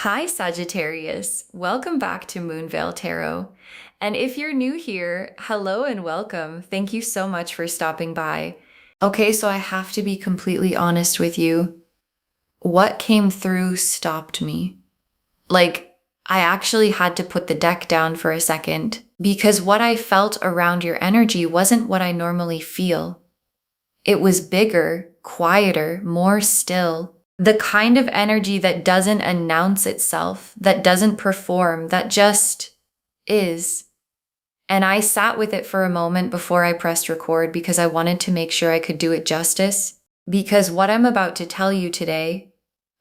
Hi, Sagittarius. Welcome back to Moonveil Tarot. And if you're new here, hello and welcome. Thank you so much for stopping by. Okay, so I have to be completely honest with you. What came through stopped me. I actually had to put the deck down for a second because what I felt around your energy wasn't what I normally feel. It was bigger, quieter, more still. The kind of energy that doesn't announce itself, that doesn't perform, that just is. And I sat with it for a moment before I pressed record because I wanted to make sure I could do it justice. Because what I'm about to tell you today,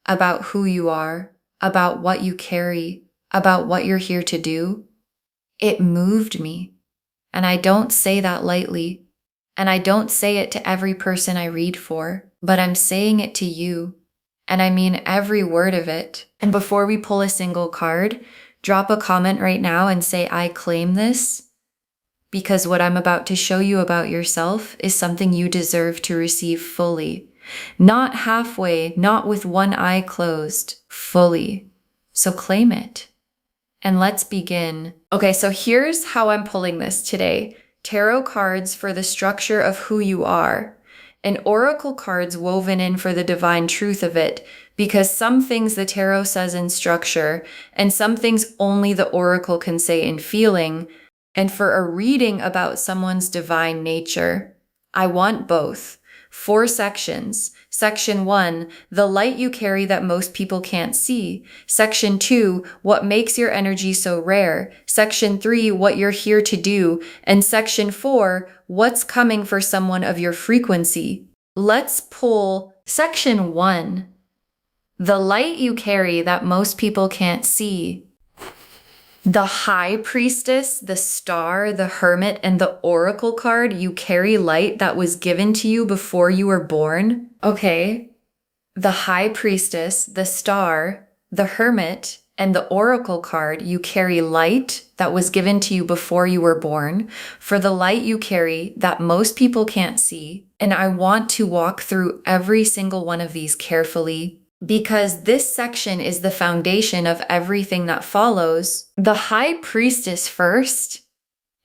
about who you are, about what you carry, about what you're here to do, it moved me. And I don't say that lightly. And I don't say it to every person I read for, but I'm saying it to you. And I mean every word of it. And before we pull a single card, drop a comment right now and say, I claim this, because what I'm about to show you about yourself is something you deserve to receive fully. Not halfway, not with one eye closed, fully. So claim it. And let's begin. Okay, so here's how I'm pulling this today. Tarot cards for the structure of who you are, and oracle cards woven in for the divine truth of it, because some things the tarot says in structure, and some things only the oracle can say in feeling, and for a reading about someone's divine nature. I want both. 4 sections. Section 1, the light you carry that most people can't see. Section 2, what makes your energy so rare. Section 3, what you're here to do. And Section 4, what's coming for someone of your frequency. Let's pull Section 1, the light you carry that most people can't see. The High Priestess, the Star, the Hermit, and the Oracle card, you carry light that was given to you before you were born. Okay. The High Priestess, the Star, the Hermit, and the Oracle card, you carry light that was given to you before you were born, for the light you carry that most people can't see. And I want to walk through every single one of these carefully, because this section is the foundation of everything that follows. The High Priestess first.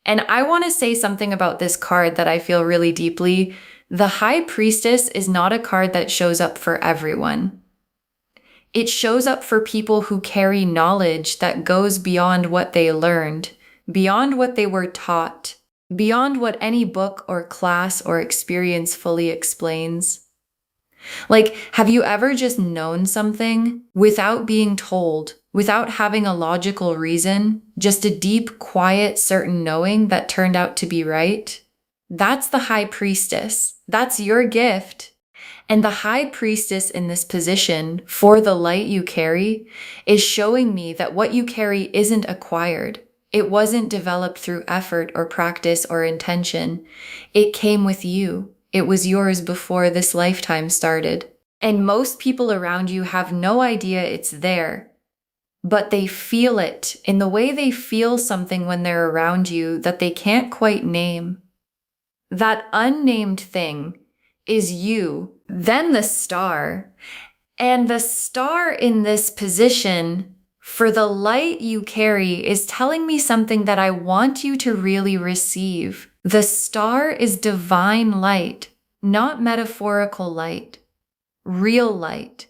And I want to say something about this card that I feel really deeply. The High Priestess is not a card that shows up for everyone. It shows up for people who carry knowledge that goes beyond what they learned, beyond what they were taught, beyond what any book or class or experience fully explains. Have you ever just known something without being told, without having a logical reason, just a deep, quiet, certain knowing that turned out to be right? That's the High Priestess. That's your gift. And the High Priestess in this position, for the light you carry, is showing me that what you carry isn't acquired. It wasn't developed through effort or practice or intention. It came with you. It was yours before this lifetime started. And most people around you have no idea it's there, but they feel it in the way they feel something when they're around you that they can't quite name. That unnamed thing is you, then the Star. And the Star in this position, for the light you carry, is telling me something that I want you to really receive. The Star is divine light, not metaphorical light, real light.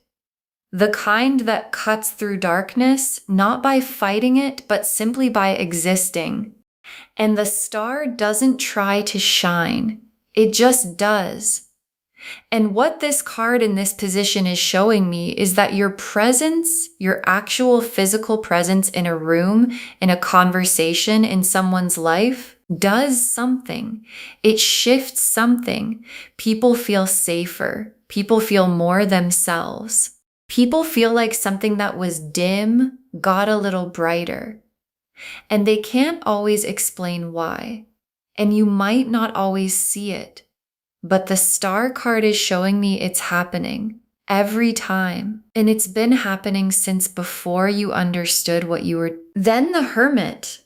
The kind that cuts through darkness, not by fighting it, but simply by existing. And the Star doesn't try to shine. It just does. And what this card in this position is showing me is that your presence, your actual physical presence in a room, in a conversation, in someone's life, does something. It shifts something. People feel safer. People feel more themselves. People feel like something that was dim got a little brighter. And they can't always explain why. And you might not always see it. But the Star card is showing me it's happening every time. And it's been happening since before you understood what you were. Then the Hermit.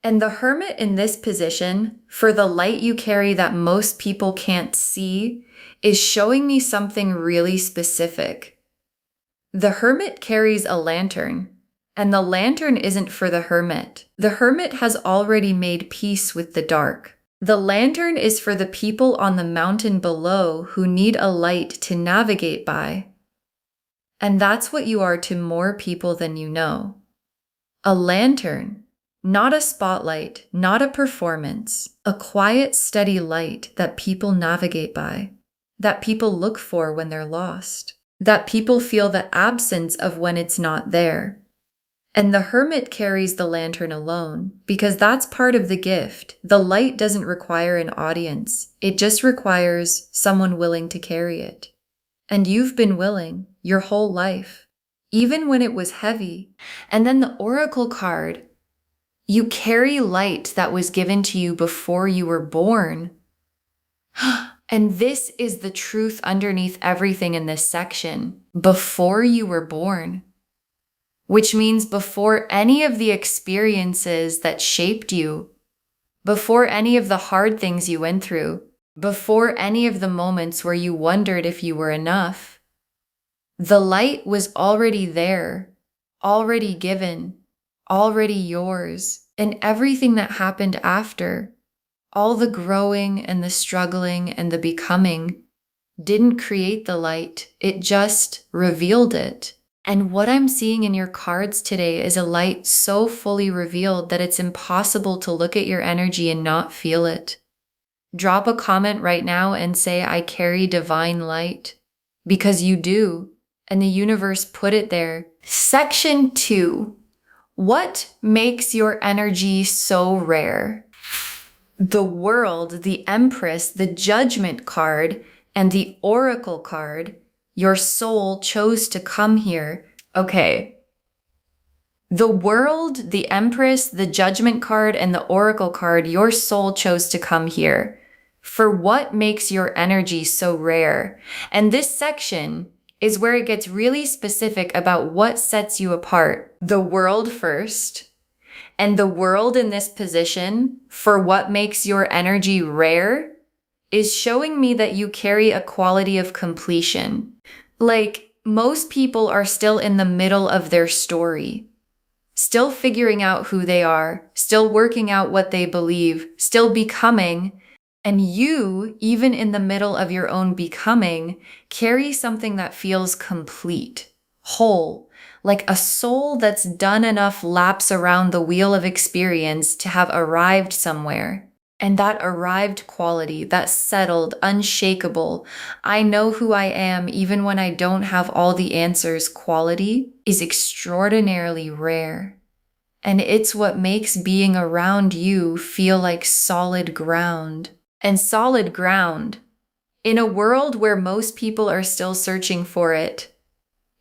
And the Hermit in this position, for the light you carry that most people can't see, is showing me something really specific. The Hermit carries a lantern. And the lantern isn't for the hermit. The hermit has already made peace with the dark. The lantern is for the people on the mountain below who need a light to navigate by. And that's what you are to more people than you know. A lantern, not a spotlight, not a performance, a quiet, steady light that people navigate by, that people look for when they're lost, that people feel the absence of when it's not there. And the hermit carries the lantern alone because that's part of the gift. The light doesn't require an audience. It just requires someone willing to carry it. And you've been willing your whole life, even when it was heavy. And then the oracle card, you carry light that was given to you before you were born. And this is the truth underneath everything in this section. Before you were born. Which means before any of the experiences that shaped you, before any of the hard things you went through, before any of the moments where you wondered if you were enough, the light was already there, already given, already yours, and everything that happened after, all the growing and the struggling and the becoming, didn't create the light, it just revealed it. And what I'm seeing in your cards today is a light so fully revealed that it's impossible to look at your energy and not feel it. Drop a comment right now and say, I carry divine light, because you do, and the universe put it there. Section 2. What makes your energy so rare? The World, the Empress, the Judgment card, and the Oracle card. Your soul chose to come here. Okay. The World, the Empress, the Judgment card, and the Oracle card, your soul chose to come here. For what makes your energy so rare? And this section is where it gets really specific about what sets you apart. The World first, and the World in this position, for what makes your energy rare, is showing me that you carry a quality of completion. Like, most people are still in the middle of their story, still figuring out who they are, still working out what they believe, still becoming. And you, even in the middle of your own becoming, carry something that feels complete, whole, like a soul that's done enough laps around the wheel of experience to have arrived somewhere. And that arrived quality, that settled, unshakable, I know who I am even when I don't have all the answers quality, is extraordinarily rare. And it's what makes being around you feel like solid ground. And solid ground, in a world where most people are still searching for it,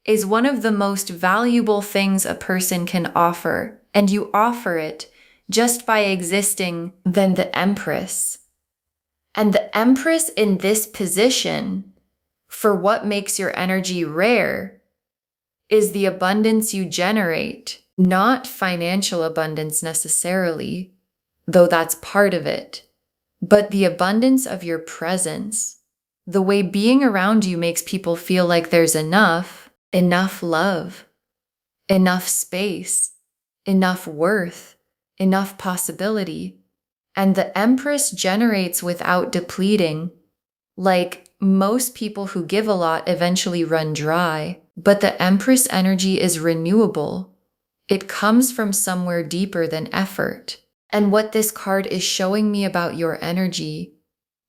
is one of the most valuable things a person can offer. And you offer it just by existing. Than the Empress. And the Empress in this position, for what makes your energy rare, is the abundance you generate, not financial abundance necessarily, though that's part of it, but the abundance of your presence, the way being around you makes people feel like there's enough love, enough space, enough worth, enough possibility. And the Empress generates without depleting. Like, most people who give a lot eventually run dry, but the Empress energy is renewable. It comes from somewhere deeper than effort. And what this card is showing me about your energy,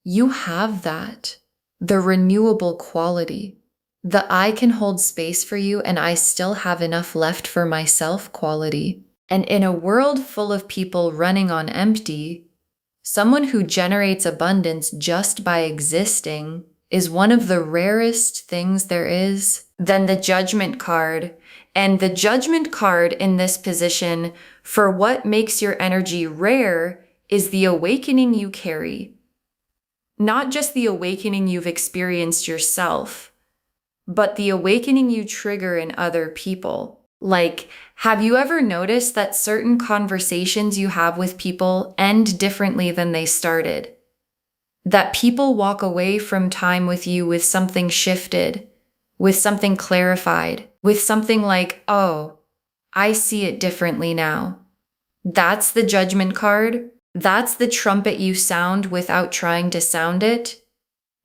you have that. The renewable quality. The I can hold space for you and I still have enough left for myself quality. And in a world full of people running on empty, someone who generates abundance just by existing is one of the rarest things there is. Then the Judgment card. And the Judgment card in this position, for what makes your energy rare, is the awakening you carry. Not just the awakening you've experienced yourself, but the awakening you trigger in other people. Like, have you ever noticed that certain conversations you have with people end differently than they started? That people walk away from time with you with something shifted, with something clarified, with something like, oh, I see it differently now. That's the Judgment card. That's the trumpet you sound without trying to sound it.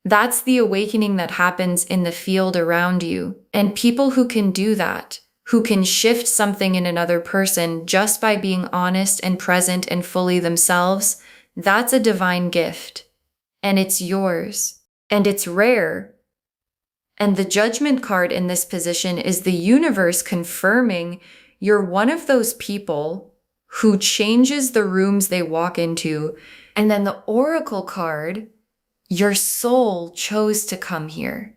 That's the awakening that happens in the field around you. And people who can do that, who can shift something in another person just by being honest and present and fully themselves, that's a divine gift. And it's yours. And it's rare. And the Judgment card in this position is the universe confirming you're one of those people who changes the rooms they walk into. And then the Oracle card, your soul chose to come here.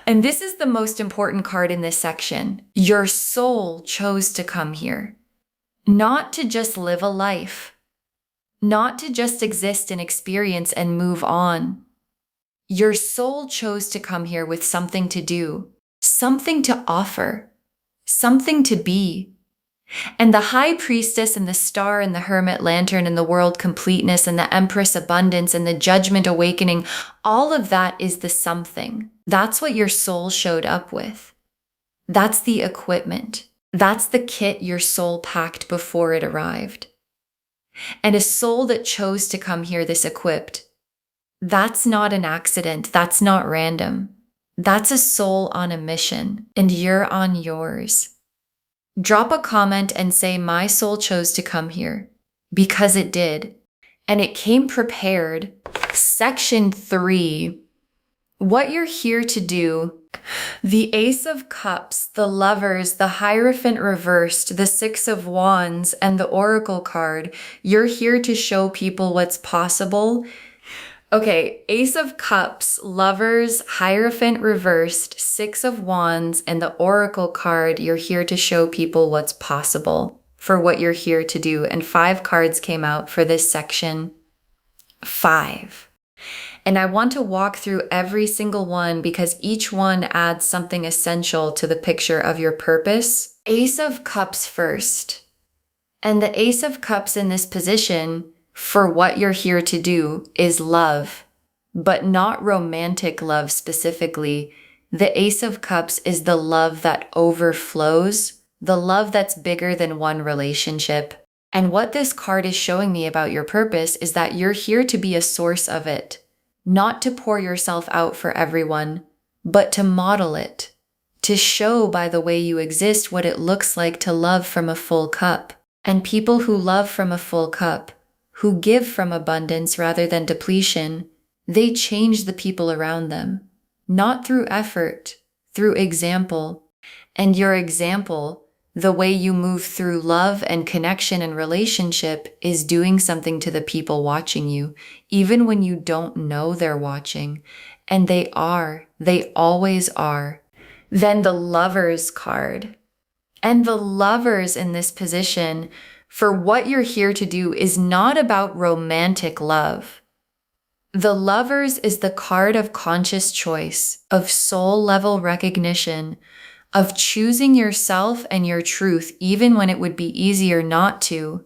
And this is the most important card in this section. Your soul chose to come here. Not to just live a life. Not to just exist and experience and move on. Your soul chose to come here with something to do, something to offer, something to be. And the High Priestess and the Star and the Hermit Lantern and the World Completeness and the Empress Abundance and the Judgment Awakening, all of that is the something. That's what your soul showed up with. That's the equipment. That's the kit your soul packed before it arrived. And a soul that chose to come here this equipped, that's not an accident. That's not random. That's a soul on a mission, and you're on yours. Drop a comment and say, my soul chose to come here, because it did. And it came prepared. Section 3, what you're here to do. The Ace of Cups, the Lovers, the Hierophant reversed, the Six of Wands, and the Oracle card. You're here to show people what's possible. Okay, Ace of Cups, Lovers, Hierophant reversed, Six of Wands, and the Oracle card. You're here to show people what's possible for what you're here to do. And 5 cards came out for this section. 5. And I want to walk through every single one because each one adds something essential to the picture of your purpose. Ace of Cups first. And the Ace of Cups in this position for what you're here to do is love, but not romantic love specifically. The Ace of Cups is the love that overflows, the love that's bigger than one relationship. And what this card is showing me about your purpose is that you're here to be a source of it, not to pour yourself out for everyone, but to model it, to show by the way you exist what it looks like to love from a full cup. And people who love from a full cup, who give from abundance rather than depletion, they change the people around them, not through effort, through example. And your example, the way you move through love and connection and relationship, is doing something to the people watching you, even when you don't know they're watching. And they are, they always are. Then the Lovers card. And the Lovers in this position, for what you're here to do, is not about romantic love. The Lovers is the card of conscious choice, of soul level recognition, of choosing yourself and your truth even when it would be easier not to.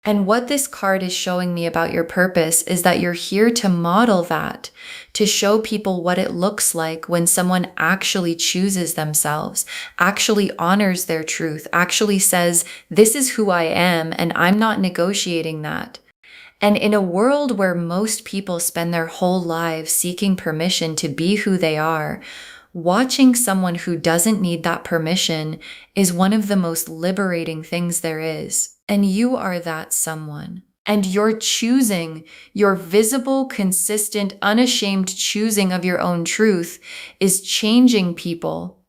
And what this card is showing me about your purpose is that you're here to model that, to show people what it looks like when someone actually chooses themselves, actually honors their truth, actually says, this is who I am and I'm not negotiating that. And in a world where most people spend their whole lives seeking permission to be who they are, watching someone who doesn't need that permission is one of the most liberating things there is. And you are that someone. And your choosing, your visible, consistent, unashamed choosing of your own truth is changing people.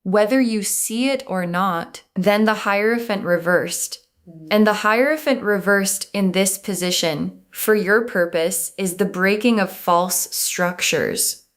Whether you see it or not, then the Hierophant reversed. And the Hierophant reversed in this position for your purpose is the breaking of false structures.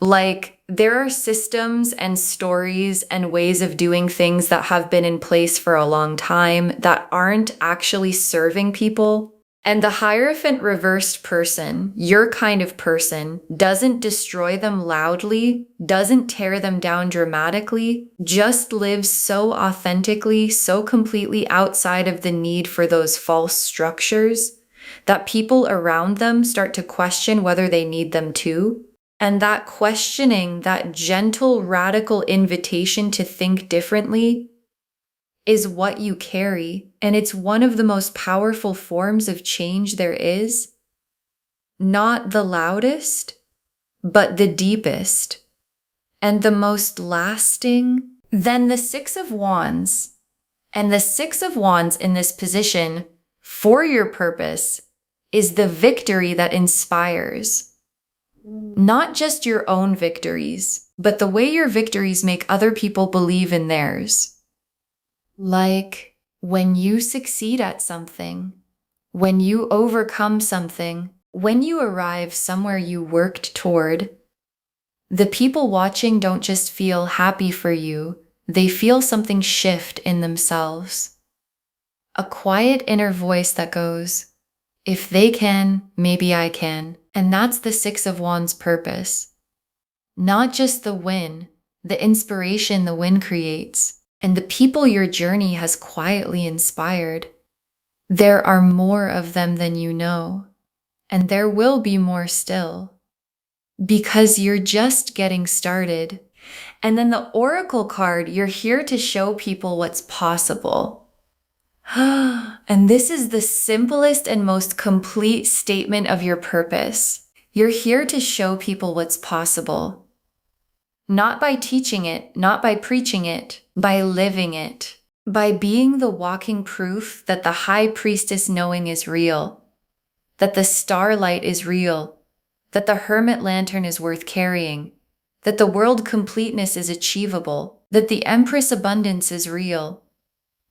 Like, there are systems and stories and ways of doing things that have been in place for a long time that aren't actually serving people. And the Hierophant reversed person, your kind of person, doesn't destroy them loudly, doesn't tear them down dramatically, just lives so authentically, so completely outside of the need for those false structures that people around them start to question whether they need them too. And that questioning, that gentle, radical invitation to think differently, is what you carry, and it's one of the most powerful forms of change there is. Not the loudest, but the deepest and the most lasting. Then the Six of Wands, and the Six of Wands in this position for your purpose is the victory that inspires. Not just your own victories, but the way your victories make other people believe in theirs. Like when you succeed at something, when you overcome something, when you arrive somewhere you worked toward, the people watching don't just feel happy for you, they feel something shift in themselves. A quiet inner voice that goes, if they can, maybe I can. And that's the Six of Wands purpose. Not just the win, the inspiration the win creates, and the people your journey has quietly inspired. There are more of them than you know, and there will be more still, because you're just getting started. And then the Oracle card, you're here to show people what's possible. And this is the simplest and most complete statement of your purpose. You're here to show people what's possible. Not by teaching it, not by preaching it, by living it. By being the walking proof that the high priestess knowing is real. That the starlight is real. That the hermit lantern is worth carrying. That the world completeness is achievable. That the empress abundance is real.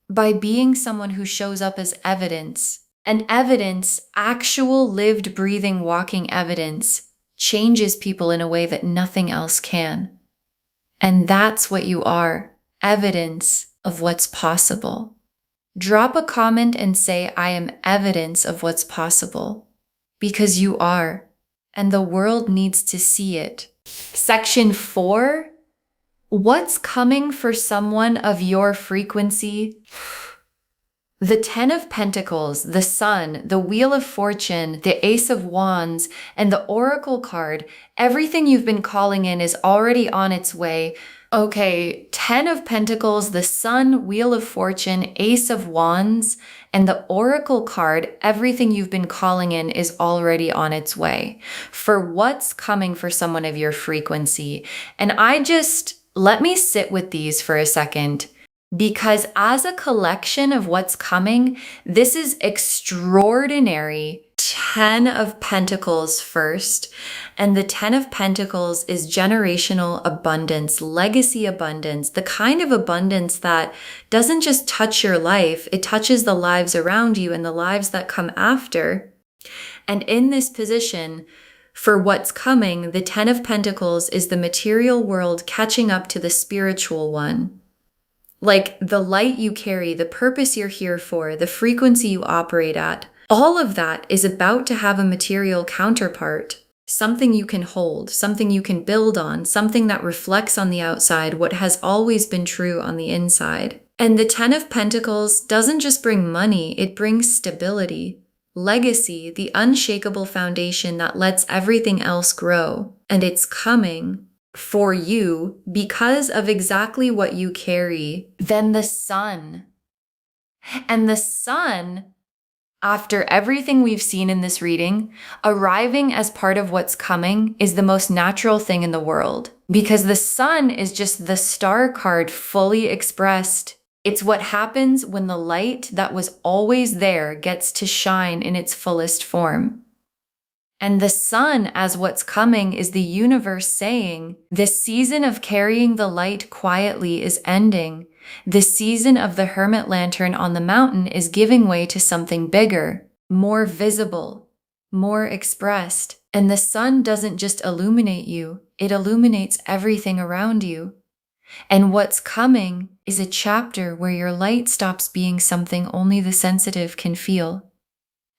By being someone who shows up as evidence. And evidence, actual lived, breathing, walking evidence, changes people in a way that nothing else can. And that's what you are, evidence of what's possible. Drop a comment and say, I am evidence of what's possible. Because you are, and the world needs to see it. Section 4. What's coming for someone of your frequency? The Ten of Pentacles, the Sun, the Wheel of Fortune, the Ace of Wands, and the Oracle card, everything you've been calling in is already on its way. Okay, Ten of Pentacles, the Sun, Wheel of Fortune, Ace of Wands, and the Oracle card, everything you've been calling in is already on its way. For what's coming for someone of your frequency. And let me sit with these for a second, because as a collection of what's coming, this is extraordinary. Ten of Pentacles first, and the Ten of Pentacles is generational abundance, legacy abundance, the kind of abundance that doesn't just touch your life, it touches the lives around you and the lives that come after. And in this position, for what's coming, the Ten of Pentacles is the material world catching up to the spiritual one. Like the light you carry, the purpose you're here for, the frequency you operate at, all of that is about to have a material counterpart, something you can hold, something you can build on, something that reflects on the outside what has always been true on the inside. And the Ten of Pentacles doesn't just bring money, it brings stability. Legacy, the unshakable foundation that lets everything else grow. And it's coming for you because of exactly what you carry. Then the Sun. And the Sun, after everything we've seen in this reading, arriving as part of what's coming is the most natural thing in the world. Because the Sun is just the star card fully expressed. It's what happens when the light that was always there gets to shine in its fullest form. And the Sun, as what's coming, is the universe saying, this season of carrying the light quietly is ending. The season of the hermit lantern on the mountain is giving way to something bigger, more visible, more expressed. And the Sun doesn't just illuminate you, it illuminates everything around you. And what's coming is a chapter where your light stops being something only the sensitive can feel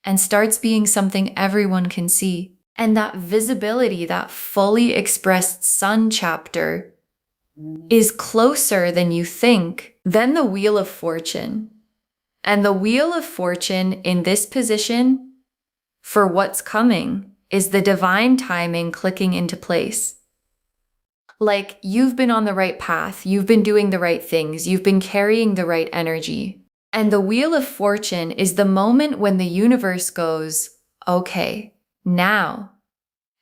and starts being something everyone can see. And that visibility, that fully expressed Sun chapter, is closer than you think. Then the Wheel of Fortune. And the Wheel of Fortune in this position, for what's coming, is the divine timing clicking into place. Like you've been on the right path, you've been doing the right things, you've been carrying the right energy. And the Wheel of Fortune is the moment when the universe goes, okay, now.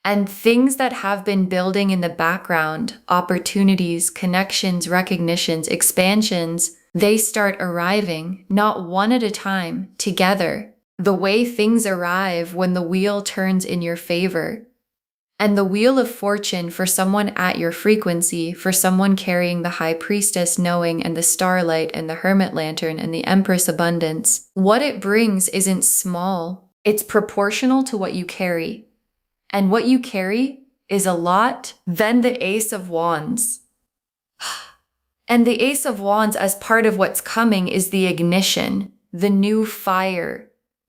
And things that have been building in the background, opportunities, connections, recognitions, expansions, they start arriving, not one at a time, together. The way things arrive when the wheel turns in your favor. And the Wheel of Fortune for someone at your frequency, for someone carrying the High Priestess knowing and the Starlight and the Hermit Lantern and the Empress Abundance, what it brings isn't small. It's proportional to what you carry. And what you carry is a lot. Then the Ace of Wands. And the Ace of Wands, as part of what's coming, is the ignition, the new fire,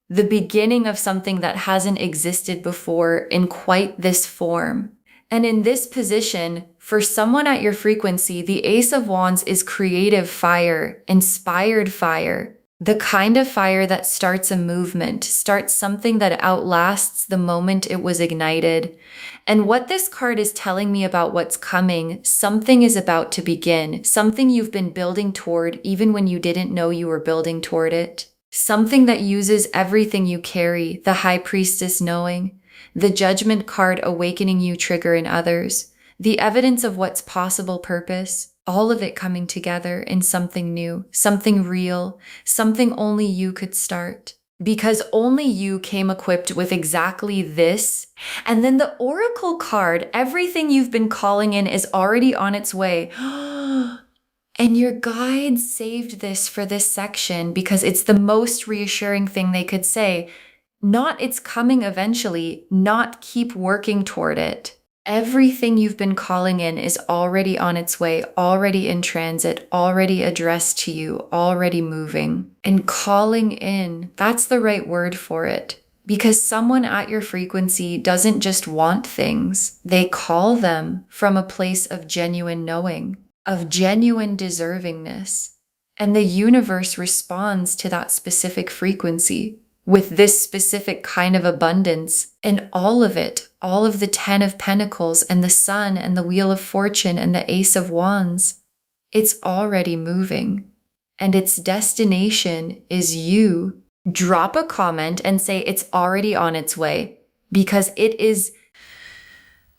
the beginning of something that hasn't existed before in quite this form. And in this position, for someone at your frequency, the Ace of Wands is creative fire, inspired fire, the kind of fire that starts a movement, starts something that outlasts the moment it was ignited. And what this card is telling me about what's coming, something is about to begin, something you've been building toward even when you didn't know you were building toward it. Something that uses everything you carry, the High Priestess knowing, the Judgment card awakening you trigger in others, the evidence of what's possible purpose, all of it coming together in something new, something real, something only you could start. Because only you came equipped with exactly this. And then the Oracle card, everything you've been calling in is already on its way. And your guides saved this for this section because it's the most reassuring thing they could say. Not it's coming eventually, not keep working toward it. Everything you've been calling in is already on its way, already in transit, already addressed to you, already moving. And calling in, that's the right word for it. Because someone at your frequency doesn't just want things, they call them from a place of genuine knowing, of genuine deservingness. And the universe responds to that specific frequency with this specific kind of abundance, and all of it, all of the 10 of Pentacles and the Sun and the Wheel of Fortune and the Ace of Wands, it's already moving. And its destination is you. Drop a comment and say it's already on its way, because it is.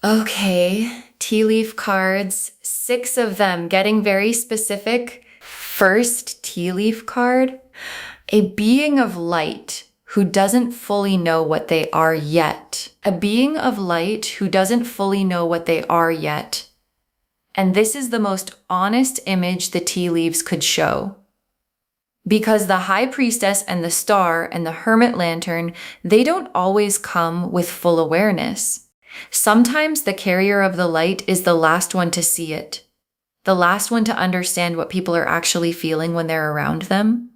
Okay, tea leaf cards, 6 of them, getting very specific. First tea leaf card, a being of light who doesn't fully know what they are yet. A being of light who doesn't fully know what they are yet. And this is the most honest image the tea leaves could show. Because the High Priestess and the Star and the Hermit Lantern, they don't always come with full awareness. Sometimes the carrier of the light is the last one to see it. The last one to understand what people are actually feeling when they're around them.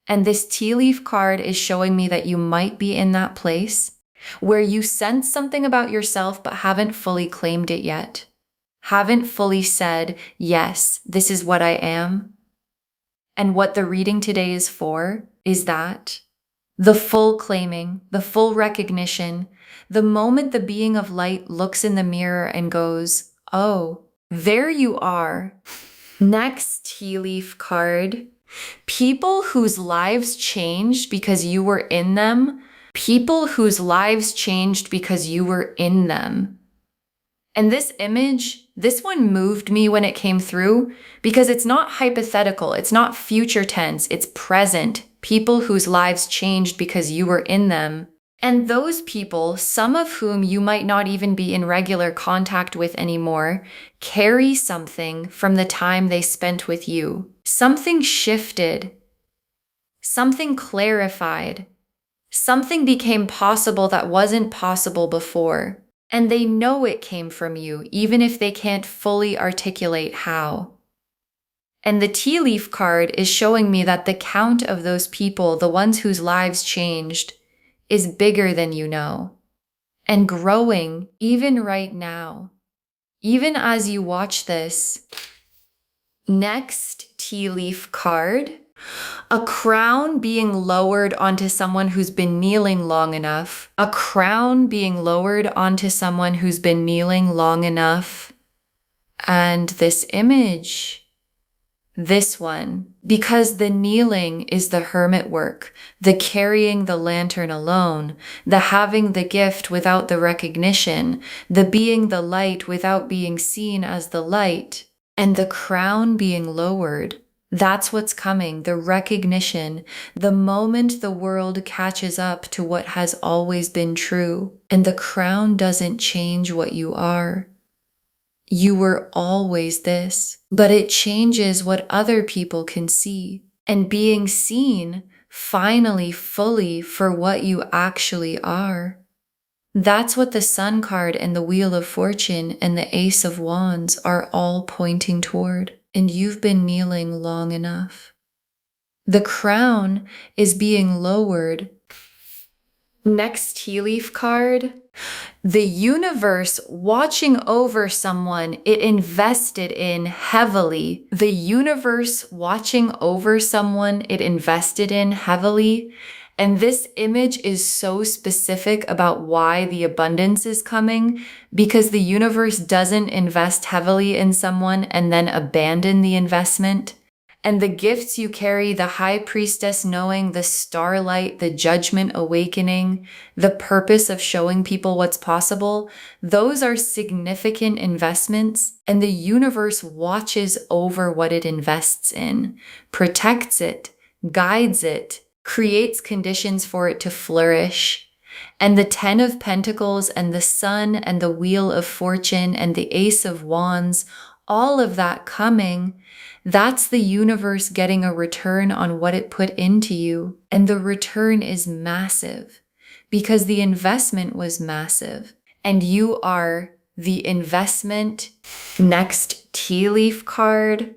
And this tea leaf card is showing me that you might be in that place where you sense something about yourself but haven't fully claimed it yet. Haven't fully said, yes, this is what I am. And what the reading today is for is that the full claiming, the full recognition, the moment the being of light looks in the mirror and goes, oh, there you are. Next tea leaf card. People whose lives changed because you were in them. People whose lives changed because you were in them. And this image, this one moved me when it came through because it's not hypothetical. It's not future tense. It's present. People whose lives changed because you were in them. And those people, some of whom you might not even be in regular contact with anymore, carry something from the time they spent with you. Something shifted. Something clarified. Something became possible that wasn't possible before. And they know it came from you, even if they can't fully articulate how. And the tea leaf card is showing me that the count of those people, the ones whose lives changed, is bigger than you know, and growing even right now, even as you watch this. Next tea leaf card, a crown being lowered onto someone who's been kneeling long enough, a crown being lowered onto someone who's been kneeling long enough. And this image, this one, because the kneeling is the hermit work, the carrying the lantern alone, the having the gift without the recognition, the being the light without being seen as the light, and the crown being lowered. That's what's coming, the recognition, the moment the world catches up to what has always been true, and the crown doesn't change what you are. You were always this, but it changes what other people can see. And being seen finally fully for what you actually are. That's what the Sun card and the Wheel of Fortune and the Ace of Wands are all pointing toward. And you've been kneeling long enough. The crown is being lowered. Next tea leaf card. The universe watching over someone it invested in heavily. The universe watching over someone it invested in heavily. And this image is so specific about why the abundance is coming, because the universe doesn't invest heavily in someone and then abandon the investment. And the gifts you carry, the high priestess knowing, the starlight, the judgment awakening, the purpose of showing people what's possible, those are significant investments, and the universe watches over what it invests in, protects it, guides it, creates conditions for it to flourish. And the 10 of Pentacles and the Sun and the Wheel of Fortune and the Ace of Wands, all of that coming, that's the universe getting a return on what it put into you. And the return is massive because the investment was massive. And you are the investment. Next tea leaf card.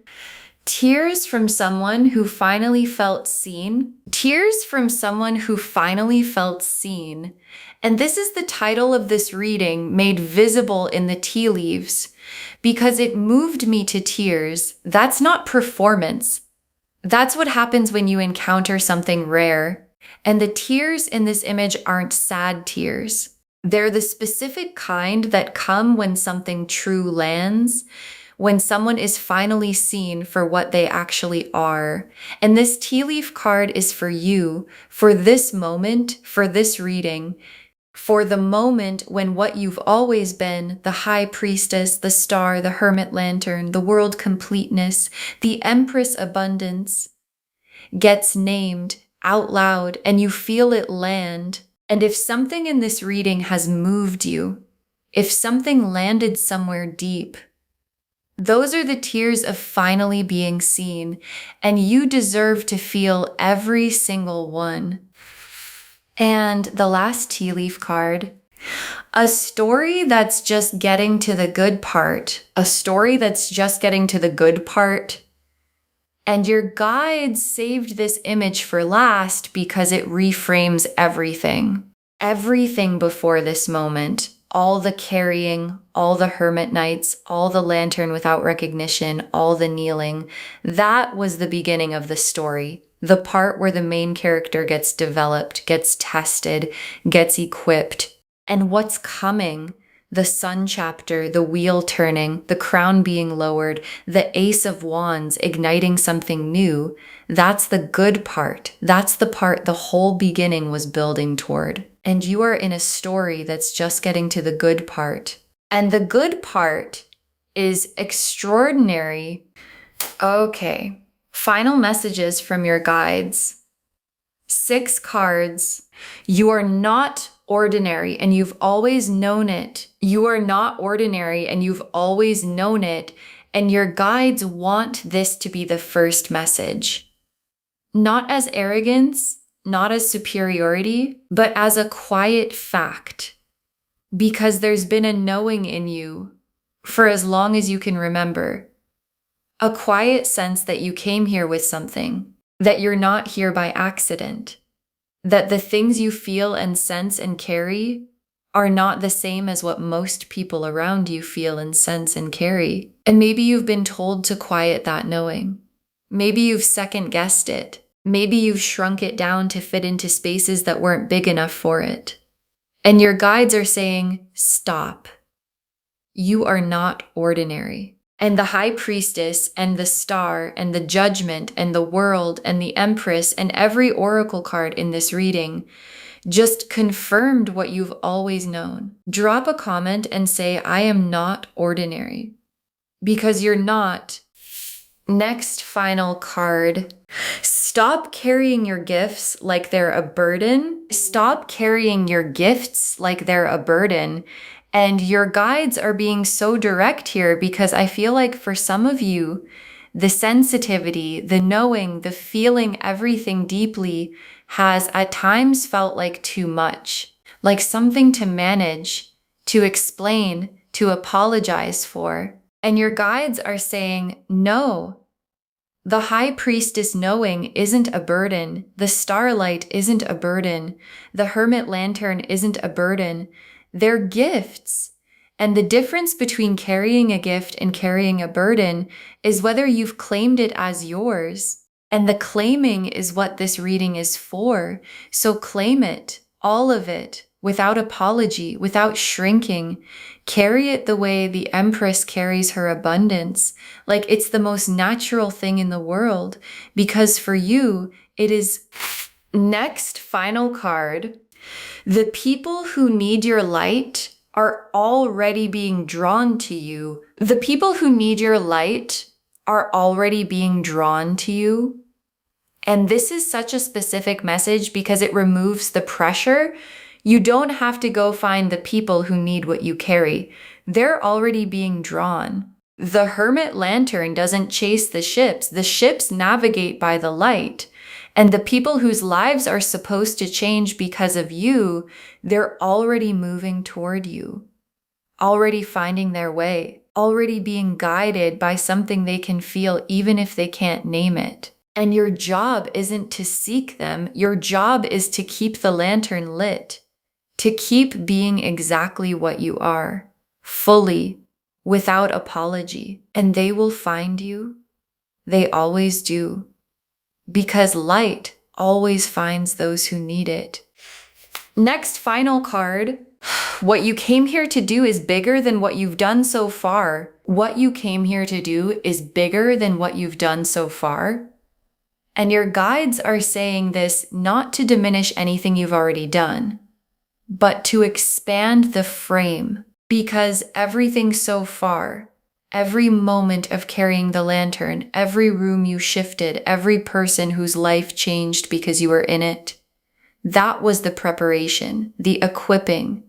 Tears from someone who finally felt seen. Tears from someone who finally felt seen. And this is the title of this reading made visible in the tea leaves because it moved me to tears. That's not performance. That's what happens when you encounter something rare. And the tears in this image aren't sad tears. They're the specific kind that come when something true lands, when someone is finally seen for what they actually are. And this tea leaf card is for you, for this moment, for this reading, for the moment when what you've always been, the high priestess, the star, the hermit lantern, the world completeness, the empress abundance, gets named out loud and you feel it land. And if something in this reading has moved you, if something landed somewhere deep, those are the tears of finally being seen, and you deserve to feel every single one. And the last tea leaf card, a story that's just getting to the good part, a story that's just getting to the good part. And your guides saved this image for last because it reframes everything. Everything before this moment. All the carrying, all the hermit nights, all the lantern without recognition, all the kneeling. That was the beginning of the story. The part where the main character gets developed, gets tested, gets equipped. And what's coming? The Sun chapter, the wheel turning, the crown being lowered, the Ace of Wands igniting something new. That's the good part. That's the part the whole beginning was building toward. And you are in a story that's just getting to the good part. And the good part is extraordinary. Okay. Final messages from your guides. 6 cards. You are not ordinary and you've always known it. You are not ordinary and you've always known it. And your guides want this to be the first message. Not as arrogance, not as superiority, but as a quiet fact. Because there's been a knowing in you for as long as you can remember. A quiet sense that you came here with something, that you're not here by accident, that the things you feel and sense and carry are not the same as what most people around you feel and sense and carry. And maybe you've been told to quiet that knowing. Maybe you've second-guessed it. Maybe you've shrunk it down to fit into spaces that weren't big enough for it. And your guides are saying, stop. You are not ordinary. And the high priestess and the star and the judgment and the world and the empress and every oracle card in this reading just confirmed what you've always known. Drop a comment and say, I am not ordinary, because you're not. Next final card. Stop carrying your gifts like they're a burden. Stop carrying your gifts like they're a burden. And your guides are being so direct here because I feel like for some of you, the sensitivity, the knowing, the feeling everything deeply has at times felt like too much, like something to manage, to explain, to apologize for. And your guides are saying, no, the high priestess knowing isn't a burden. The starlight isn't a burden. The hermit lantern isn't a burden. They're gifts. And the difference between carrying a gift and carrying a burden is whether you've claimed it as yours. And the claiming is what this reading is for. So claim it, all of it, without apology, without shrinking. Carry it the way the Empress carries her abundance. Like it's the most natural thing in the world, because for you, it is. Next, final card. The people who need your light are already being drawn to you. The people who need your light are already being drawn to you. And this is such a specific message because it removes the pressure. You don't have to go find the people who need what you carry. They're already being drawn. The hermit lantern doesn't chase the ships navigate by the light. And the people whose lives are supposed to change because of you, they're already moving toward you, already finding their way, already being guided by something they can feel even if they can't name it. And your job isn't to seek them. Your job is to keep the lantern lit, to keep being exactly what you are, fully, without apology. And they will find you. They always do. Because light always finds those who need it. Next, final card. What you came here to do is bigger than what you've done so far. What you came here to do is bigger than what you've done so far. And your guides are saying this not to diminish anything you've already done, but to expand the frame. Because everything so far, every moment of carrying the lantern, every room you shifted, every person whose life changed because you were in it, that was the preparation, the equipping,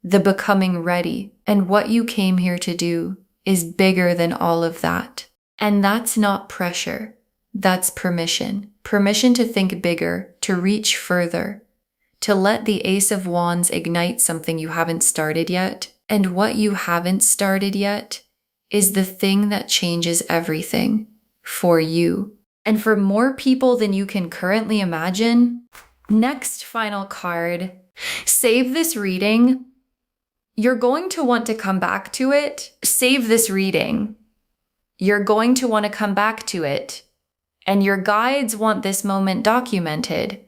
the becoming ready. And what you came here to do is bigger than all of that. And that's not pressure. That's permission. Permission to think bigger, to reach further, to let the Ace of Wands ignite something you haven't started yet. And what you haven't started yet is the thing that changes everything for you and for more people than you can currently imagine. Next, final card. Save this reading. You're going to want to come back to it. Save this reading. You're going to want to come back to it. And your guides want this moment documented.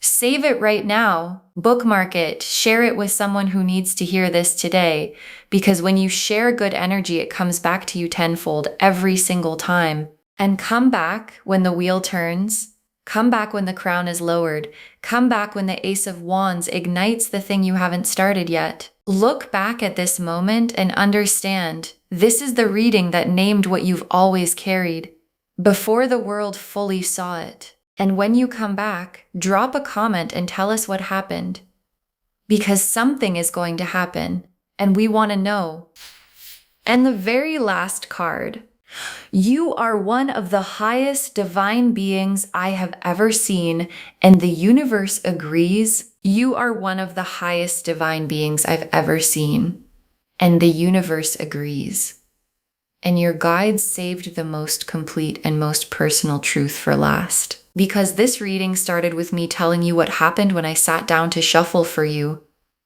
Save it right now. Bookmark it. Share it with someone who needs to hear this today. Because when you share good energy, it comes back to you tenfold every single time. And come back when the wheel turns. Come back when the crown is lowered. Come back when the Ace of Wands ignites the thing you haven't started yet. Look back at this moment and understand this is the reading that named what you've always carried before the world fully saw it. And when you come back, drop a comment and tell us what happened. Because something is going to happen, and we want to know. And the very last card. You are one of the highest divine beings I have ever seen, and the universe agrees. You are one of the highest divine beings I've ever seen, and the universe agrees. And your guides saved the most complete and most personal truth for last. Because this reading started with me telling you what happened when I sat down to shuffle for you.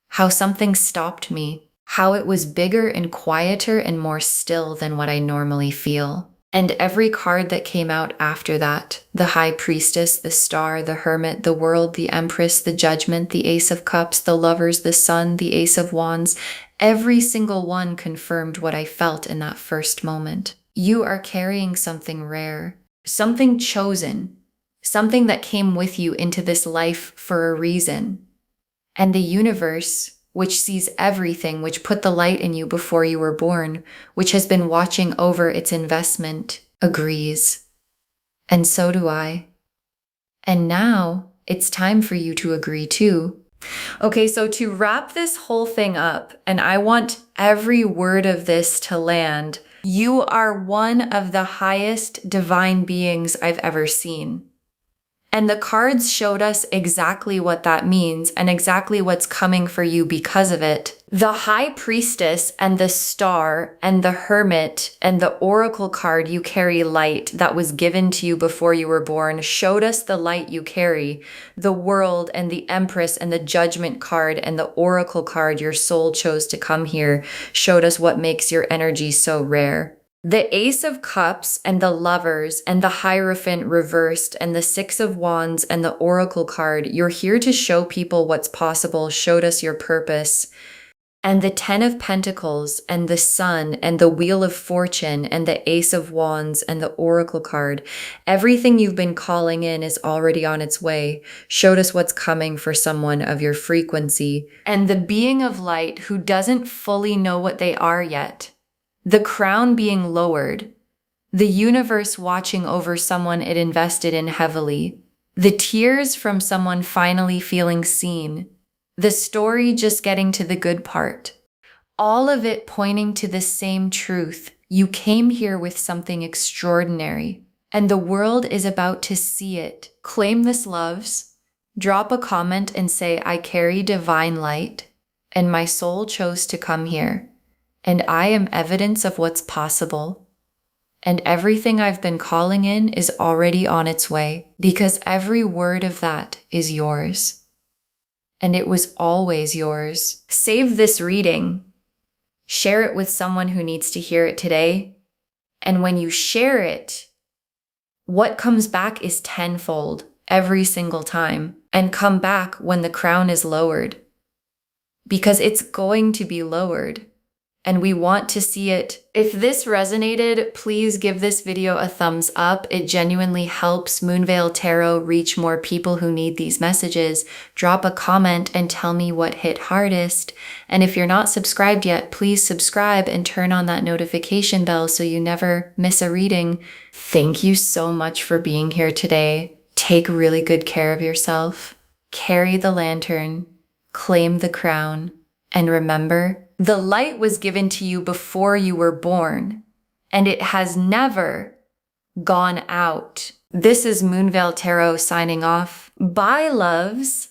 How something stopped me. How it was bigger and quieter and more still than what I normally feel. And every card that came out after that, the High Priestess, the Star, the Hermit, the World, the Empress, the Judgment, the Ace of Cups, the Lovers, the Sun, the Ace of Wands, Every single one confirmed what I felt in that first moment. You are carrying something rare, something chosen, something that came with you into this life for a reason. And the universe, which sees everything, which put the light in you before you were born, which has been watching over its investment, agrees. And so do I. And now it's time for you to agree too. Okay, so to wrap this whole thing up, and I want every word of this to land, you are one of the highest divine beings I've ever seen. And the cards showed us exactly what that means and exactly what's coming for you because of it. The High Priestess and the Star and the Hermit and the Oracle card you carry light that was given to you before you were born showed us the light you carry. The World and the Empress and the Judgment card and the Oracle card your soul chose to come here showed us what makes your energy so rare. The Ace of Cups and the Lovers and the Hierophant reversed and the Six of Wands and the Oracle card, you're here to show people what's possible, showed us your purpose. And the Ten of Pentacles and the Sun and the Wheel of Fortune and the Ace of Wands and the Oracle card, everything you've been calling in is already on its way, showed us what's coming for someone of your frequency. And the Being of Light who doesn't fully know what they are yet. The crown being lowered, the universe watching over someone it invested in heavily, the tears from someone finally feeling seen, the story just getting to the good part. All of it pointing to the same truth. You came here with something extraordinary, and the world is about to see it. Claim this, loves. Drop a comment and say, I carry divine light, and my soul chose to come here. And I am evidence of what's possible. And everything I've been calling in is already on its way, because every word of that is yours. And it was always yours. Save this reading. Share it with someone who needs to hear it today. And when you share it, what comes back is tenfold every single time. And come back when the crown is lowered. Because it's going to be lowered. And we want to see it. If this resonated, please give this video a thumbs up. It genuinely helps Moonveil Tarot reach more people who need these messages. Drop a comment and tell me what hit hardest. And if you're not subscribed yet, please subscribe and turn on that notification bell so you never miss a reading. Thank you so much for being here today. Take really good care of yourself. Carry the lantern. Claim the crown. And remember, the light was given to you before you were born, and it has never gone out. This is Moonveil Tarot signing off. Bye, loves.